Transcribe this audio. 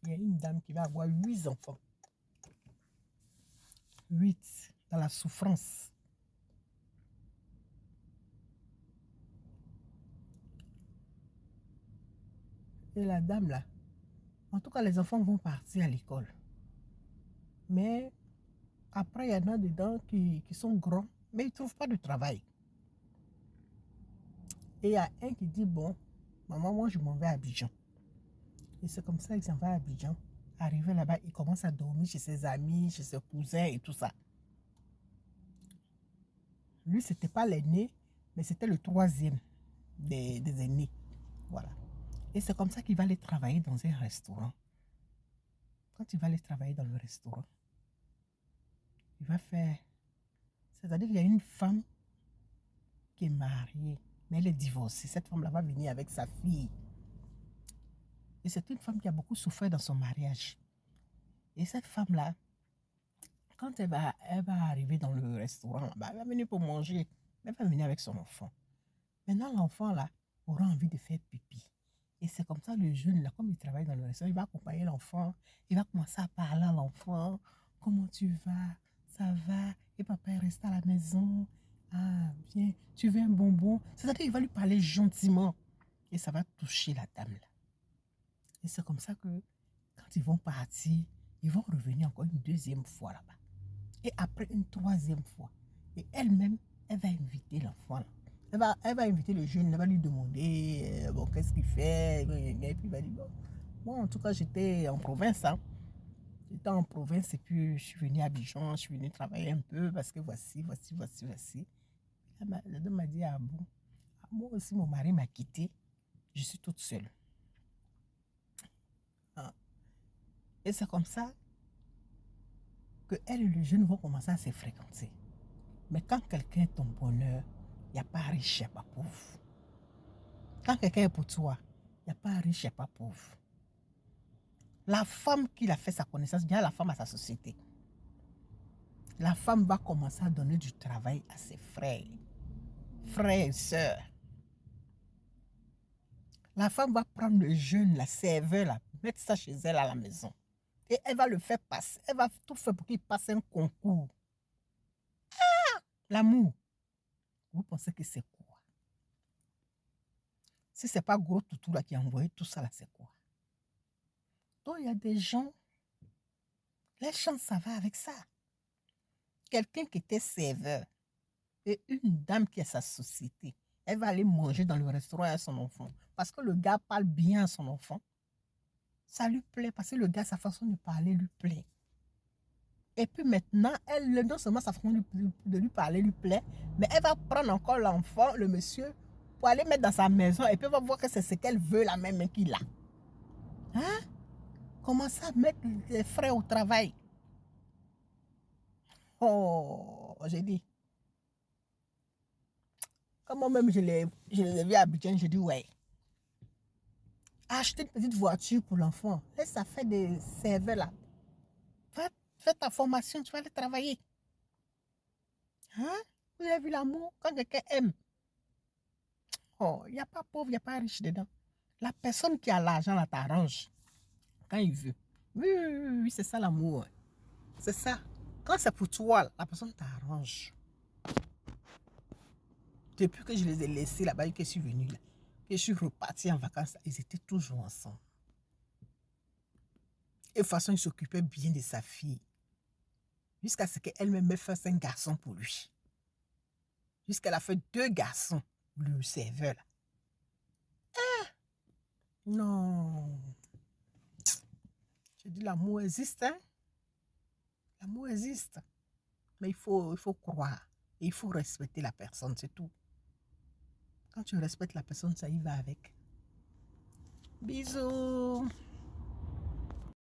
il y a une dame qui va avoir 8 enfants. 8 dans la souffrance. Et la dame là, en tout cas les enfants vont partir à l'école. Mais après il y en a dedans qui sont grands, mais ils ne trouvent pas de travail. Et il y a un qui dit, bon, maman, moi je m'en vais à Abidjan. Et c'est comme ça qu'il s'en va à Abidjan. Arrivé là-bas, il commence à dormir chez ses amis, chez ses cousins et tout ça. Lui, ce n'était pas l'aîné, mais c'était le troisième des aînés. Voilà. Et c'est comme ça qu'il va aller travailler dans un restaurant. Quand il va aller travailler dans le restaurant, il va faire... C'est-à-dire qu'il y a une femme qui est mariée, mais elle est divorcée. Cette femme-là va venir avec sa fille. Et c'est une femme qui a beaucoup souffert dans son mariage. Et cette femme-là, quand elle va arriver dans le restaurant, bah, elle va venir pour manger. Elle va venir avec son enfant. Maintenant, l'enfant, là, aura envie de faire pipi. Et c'est comme ça, le jeune, là, comme il travaille dans le restaurant, il va accompagner l'enfant. Il va commencer à parler à l'enfant. Comment tu vas? Ça va? Et papa est resté à la maison. Ah, bien. Tu veux un bonbon? C'est-à-dire qu'il va lui parler gentiment. Et ça va toucher la dame, là. Et c'est comme ça que, quand ils vont partir, ils vont revenir encore une deuxième fois là-bas. Et après une troisième fois. Et elle-même, elle va inviter l'enfant là. Elle va inviter le jeune, elle va lui demander bon, qu'est-ce qu'il fait. Et puis il va dire, bon, moi en tout cas j'étais en province. Hein. J'étais en province et puis je suis venu à Abidjan, je suis venu travailler un peu parce que voici. La dame m'a dit, ah bon, moi aussi mon mari m'a quitté, je suis toute seule. Ah. Et c'est comme ça que elle et le jeune vont commencer à se fréquenter. Mais quand quelqu'un est ton bonheur, il n'y a pas riche, il n'y a pas pauvre. Quand quelqu'un est pour toi, il n'y a pas riche, il n'y a pas pauvre. La femme qui a fait sa connaissance, bien la femme à sa société. La femme va commencer à donner du travail à ses frères et sœurs. La femme va prendre le jeune, la serveur, là, mettre ça chez elle à la maison. Et elle va le faire passer. Elle va tout faire pour qu'il passe un concours. Ah, l'amour. Vous pensez que c'est quoi? Si ce n'est pas Gros Toutou là, qui a envoyé tout ça, là, c'est quoi? Donc, il y a des gens, les chances, ça va avec ça. Quelqu'un qui était serveur et une dame qui a sa société, elle va aller manger dans le restaurant à son enfant. Parce que le gars parle bien à son enfant. Ça lui plaît parce que le gars, sa façon de parler lui plaît. Et puis maintenant, elle, non seulement sa façon de lui parler lui plaît, mais elle va prendre encore l'enfant, le monsieur, pour aller mettre dans sa maison et puis elle va voir que c'est ce qu'elle veut, la même qu'il a. Hein? Commencer à mettre les frères au travail. Oh, j'ai dit. Comme moi-même, je les ai vus à Abidjan, j'ai dit, ouais. Acheter une petite voiture pour l'enfant. Laisse ça faire des serveurs là. Va faire ta formation, tu vas aller travailler. Hein? Vous avez vu l'amour quand quelqu'un aime. Oh, il n'y a pas pauvre, il n'y a pas riche dedans. La personne qui a l'argent là t'arrange quand il veut. Oui, c'est ça l'amour. C'est ça. Quand c'est pour toi, la personne t'arrange. Depuis que je les ai laissés là-bas et que je suis venue là, que je suis repartie en vacances, ils étaient toujours ensemble. Et de toute façon, il s'occupait bien de sa fille. Jusqu'à ce qu'elle-même me fasse un garçon pour lui. Jusqu'elle a fait 2 garçons, le serveur là. Ah, non. Je dis l'amour existe, hein. L'amour existe. Mais il faut croire. Et il faut respecter la personne, c'est tout. Quand tu respectes la personne, ça y va avec. Bisous.